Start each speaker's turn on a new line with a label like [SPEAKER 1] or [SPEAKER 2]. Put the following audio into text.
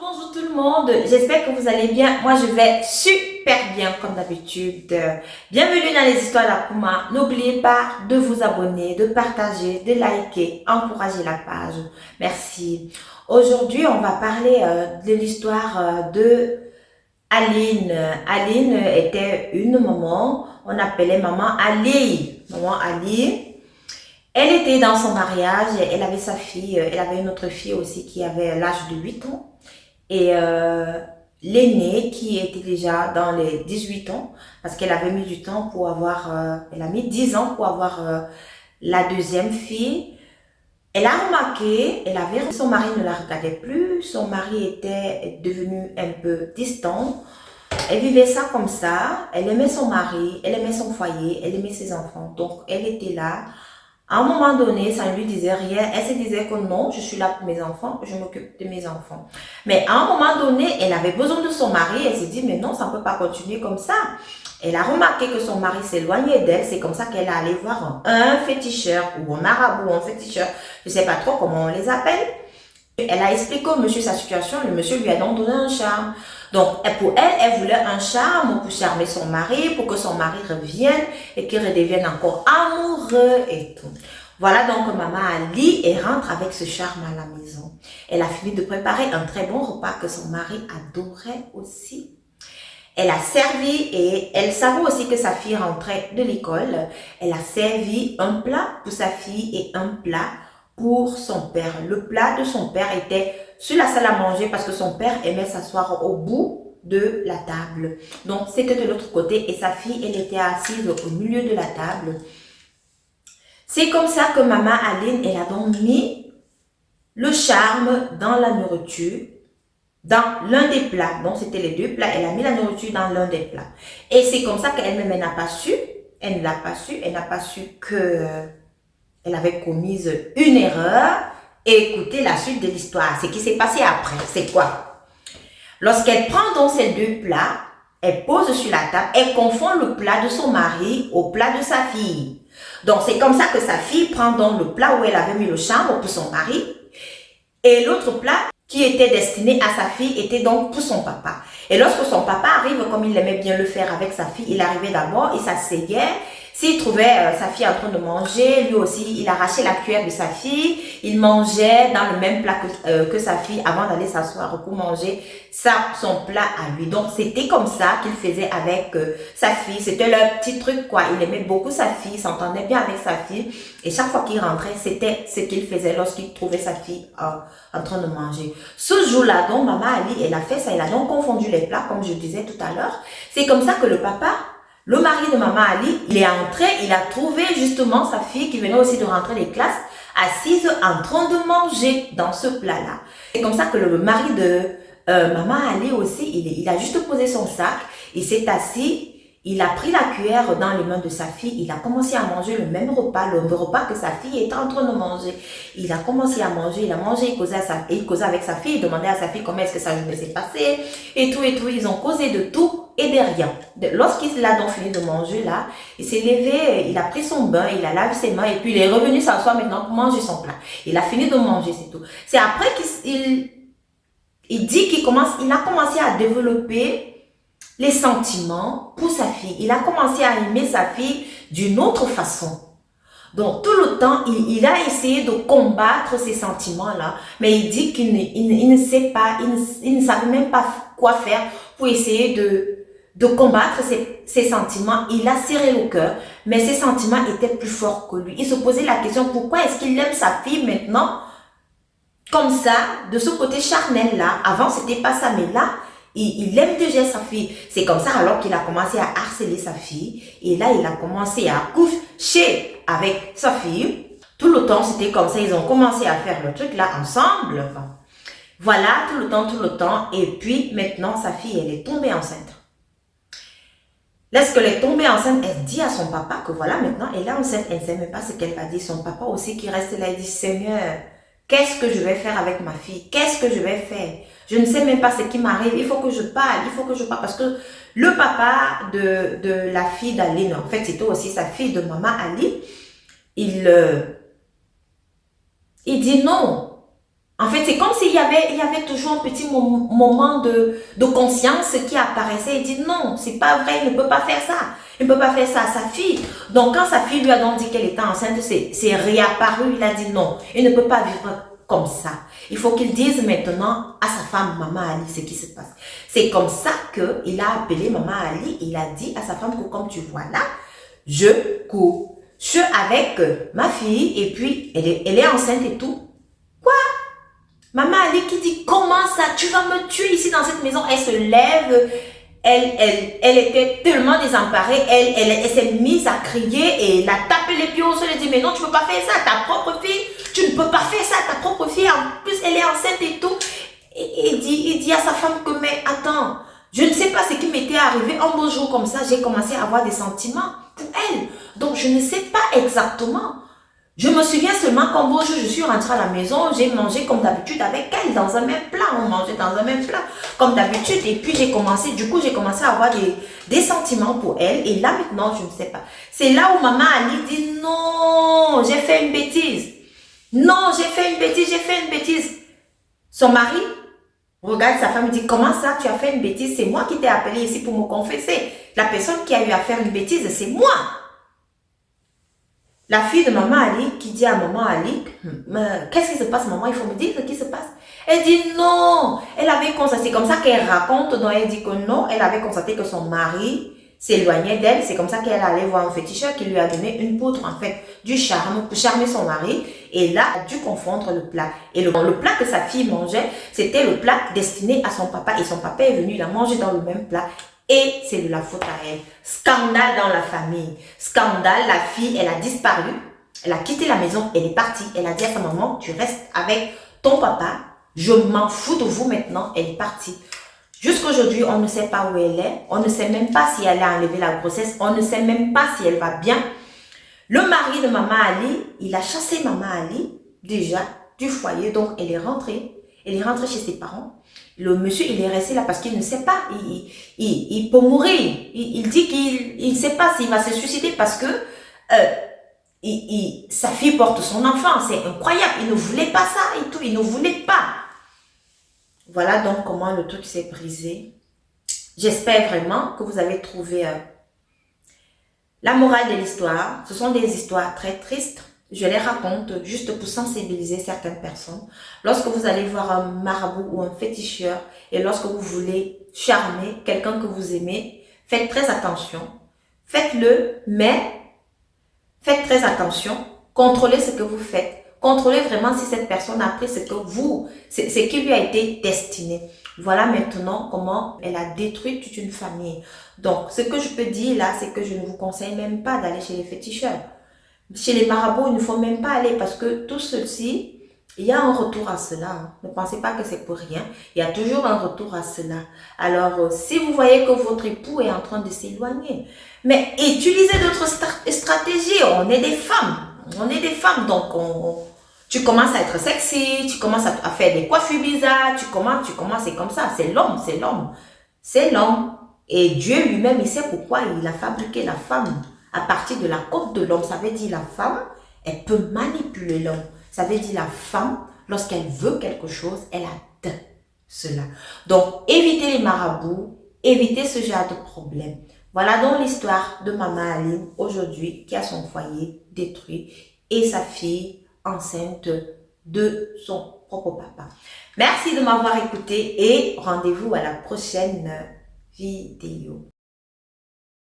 [SPEAKER 1] Bonjour tout le monde, j'espère que vous allez bien. Moi je vais super bien comme d'habitude. Bienvenue dans les histoires d'Akuma. N'oubliez pas de vous abonner, de partager, de liker, encourager la page. Merci. Aujourd'hui on va parler de l'histoire de Aline. Aline était une maman, on appelait maman Ali. Maman Ali. Elle était dans son mariage, elle avait sa fille, elle avait une autre fille aussi qui avait l'âge de 8 ans. Et l'aînée qui était déjà dans les 18 ans, parce qu'elle avait mis du temps pour avoir, elle a mis 10 ans pour avoir la deuxième fille. Elle a remarqué, elle avait, son mari ne la regardait plus, son mari était devenu un peu distant. Elle vivait ça comme ça, elle aimait son mari, elle aimait son foyer, elle aimait ses enfants. Donc elle était là. À un moment donné, ça ne lui disait rien. Elle se disait que non, je suis là pour mes enfants, je m'occupe de mes enfants. Mais à un moment donné, elle avait besoin de son mari. Elle s'est dit, mais non, ça ne peut pas continuer comme ça. Elle a remarqué que son mari s'éloignait d'elle. C'est comme ça qu'elle est allée voir un féticheur ou un marabout, un féticheur. Je ne sais pas trop comment on les appelle. Elle a expliqué au monsieur sa situation. Le monsieur lui a donc donné un charme. Donc, pour elle, elle voulait un charme pour charmer son mari, pour que son mari revienne et qu'il redevienne encore amoureux et tout. Voilà donc maman Ali et rentre avec ce charme à la maison. Elle a fini de préparer un très bon repas que son mari adorait aussi. Elle a servi et elle savait aussi que sa fille rentrait de l'école. Elle a servi un plat pour sa fille et un plat pour son père. Le plat de son père était sur la salle à manger parce que son père aimait s'asseoir au bout de la table. Donc, c'était de l'autre côté et sa fille, elle était assise au milieu de la table. C'est comme ça que maman Aline, elle a donc mis le charme dans la nourriture, dans l'un des plats. Donc, c'était les deux plats. Elle a mis la nourriture dans l'un des plats. Et c'est comme ça qu'elle-même, elle n'a pas su. Elle ne l'a pas su. Elle n'a pas su que elle avait commis une erreur. Et écoutez la suite de l'histoire. Ce qui s'est passé après, c'est quoi? Lorsqu'elle prend donc ces deux plats, elle pose sur la table, elle confond le plat de son mari au plat de sa fille. Donc, c'est comme ça que sa fille prend donc le plat où elle avait mis le chambre pour son mari. Et l'autre plat qui était destiné à sa fille était donc pour son papa. Et lorsque son papa arrive, comme il aimait bien le faire avec sa fille, il arrivait d'abord, il s'asseyait. S'il trouvait sa fille en train de manger, lui aussi, il arrachait la cuillère de sa fille. Il mangeait dans le même plat que sa fille avant d'aller s'asseoir pour manger son plat à lui. Donc, c'était comme ça qu'il faisait avec sa fille. C'était leur petit truc, quoi. Il aimait beaucoup sa fille, il s'entendait bien avec sa fille. Et chaque fois qu'il rentrait, c'était ce qu'il faisait lorsqu'il trouvait sa fille en train de manger. Ce jour-là, donc, maman Ali, elle a fait ça. Elle a donc confondu les plats, comme je disais tout à l'heure. C'est comme ça que le papa, le mari de maman Ali, il est entré, il a trouvé justement sa fille qui venait aussi de rentrer des classes, assise en train de manger dans ce plat-là. C'est comme ça que le mari de maman Ali aussi, il a juste posé son sac, il s'est assis, il a pris la cuillère dans les mains de sa fille, il a commencé à manger le même repas, le repas que sa fille était en train de manger. Il a commencé à manger, il a mangé, il causait avec sa fille, il demandait à sa fille comment est-ce que sa journée s'est passée, et tout. Ils ont causé de tout et de rien. Lorsqu'il a donc fini de manger là, il s'est levé, il a pris son bain, il a lavé ses mains, et puis il est revenu s'asseoir maintenant pour manger son plat. Il a fini de manger, c'est tout. C'est après qu'il dit qu'il a commencé à développer les sentiments pour sa fille. Il a commencé à aimer sa fille d'une autre façon. Donc, tout le temps, il a essayé de combattre ces sentiments-là, mais il dit qu'il ne sait pas, il ne savait même pas quoi faire pour essayer de combattre ces sentiments. Il a serré le cœur, mais ces sentiments étaient plus forts que lui. Il se posait la question, pourquoi est-ce qu'il aime sa fille maintenant comme ça, de ce côté charnel-là? Avant, c'était pas ça, mais là, il aime déjà sa fille. C'est comme ça alors qu'il a commencé à harceler sa fille. Et là, il a commencé à coucher avec sa fille. Tout le temps, c'était comme ça. Ils ont commencé à faire le truc là ensemble. Enfin, voilà, tout le temps. Et puis, maintenant, sa fille, elle est tombée enceinte. Lorsqu'elle est tombée enceinte, elle dit à son papa que voilà, maintenant, elle est enceinte. Elle ne sait même pas ce qu'elle va dire. Son papa aussi qui reste là, il dit, Seigneur, qu'est-ce que je vais faire avec ma fille? Qu'est-ce que je vais faire? Je ne sais même pas ce qui m'arrive. Il faut que je parle. Parce que le papa de la fille d'Aline, en fait, c'était aussi sa fille de maman Ali, il dit non. En fait, c'est comme il y avait toujours un petit moment de conscience qui apparaissait et dit non, c'est pas vrai, il ne peut pas faire ça. Il ne peut pas faire ça à sa fille. Donc, quand sa fille lui a donc dit qu'elle était enceinte, c'est réapparu. Il a dit non, il ne peut pas vivre comme ça. Il faut qu'il dise maintenant à sa femme, Maman Ali, ce qui se passe. C'est comme ça qu'il a appelé Maman Ali. Il a dit à sa femme que comme tu vois là, je couche avec ma fille et puis elle est enceinte et tout. Quoi? Maman Ali qui dit, comment ça, tu vas me tuer ici dans cette maison. Elle se lève, elle était tellement désemparée, elle s'est mise à crier et elle a tapé les pieds au sol et dit, mais non, tu ne peux pas faire ça, ta propre fille, tu ne peux pas faire ça, ta propre fille, en plus elle est enceinte et tout. Et il dit à sa femme que, mais attends, je ne sais pas ce qui m'était arrivé, un beau jour comme ça, j'ai commencé à avoir des sentiments pour elle. Donc je ne sais pas exactement. Je me souviens seulement qu'un beau jour, je suis rentrée à la maison, j'ai mangé comme d'habitude avec elle, dans un même plat, on mangeait dans un même plat, comme d'habitude, et puis j'ai commencé à avoir des sentiments pour elle, et là maintenant, je ne sais pas. C'est là où Maman Ali dit, non, j'ai fait une bêtise. Non, j'ai fait une bêtise. Son mari regarde sa femme et dit, comment ça, tu as fait une bêtise? C'est moi qui t'ai appelé ici pour me confesser. La personne qui a eu à faire une bêtise, c'est moi. La fille de Maman Ali qui dit à Maman Ali, qu'est-ce qui se passe, maman? Il faut me dire ce qui se passe. Elle dit non, elle avait constaté, c'est comme ça qu'elle raconte, donc elle dit que non, elle avait constaté que son mari s'éloignait d'elle, c'est comme ça qu'elle allait voir un féticheur qui lui a donné une poudre, en fait, du charme pour charmer son mari, et là, elle a dû confondre le plat. Et le plat que sa fille mangeait, c'était le plat destiné à son papa, et son papa est venu la manger dans le même plat. Et c'est de la faute à elle. Scandale dans la famille. Scandale, la fille, elle a disparu. Elle a quitté la maison, elle est partie. Elle a dit à sa maman, tu restes avec ton papa. Je m'en fous de vous maintenant. Elle est partie. Jusqu'aujourd'hui, on ne sait pas où elle est. On ne sait même pas si elle a enlevé la grossesse. On ne sait même pas si elle va bien. Le mari de Maman Ali, il a chassé Maman Ali, déjà, du foyer. Donc, elle est rentrée. Elle est rentrée chez ses parents. Le monsieur, il est resté là parce qu'il ne sait pas. Il peut mourir. Il dit qu'il ne sait pas s'il va se suicider parce que sa fille porte son enfant. C'est incroyable. Il ne voulait pas ça et tout. Il ne voulait pas. Voilà donc comment le truc s'est brisé. J'espère vraiment que vous avez trouvé la morale de l'histoire. Ce sont des histoires très tristes. Je les raconte juste pour sensibiliser certaines personnes. Lorsque vous allez voir un marabout ou un féticheur et lorsque vous voulez charmer quelqu'un que vous aimez, faites très attention. Faites-le, mais faites très attention. Contrôlez ce que vous faites. Contrôlez vraiment si cette personne a pris ce qui lui a été destiné. Voilà maintenant comment elle a détruit toute une famille. Donc, ce que je peux dire là, c'est que je ne vous conseille même pas d'aller chez les féticheurs. Chez les marabouts, il ne faut même pas aller parce que tout ceci, il y a un retour à cela. Ne pensez pas que c'est pour rien. Il y a toujours un retour à cela. Alors, si vous voyez que votre époux est en train de s'éloigner, mais utilisez d'autres stratégies. On est des femmes. On est des femmes. Donc, tu commences à être sexy, tu commences à faire des coiffures bizarres, tu commences, c'est comme ça. C'est l'homme, c'est l'homme. C'est l'homme. Et Dieu lui-même, il sait pourquoi il a fabriqué la femme. À partir de la côte de l'homme, ça veut dire la femme, elle peut manipuler l'homme. Ça veut dire la femme, lorsqu'elle veut quelque chose, elle atteint cela. Donc, évitez les marabouts, évitez ce genre de problème. Voilà donc l'histoire de Maman Aline aujourd'hui qui a son foyer détruit et sa fille enceinte de son propre papa. Merci de m'avoir écouté et rendez-vous à la prochaine vidéo.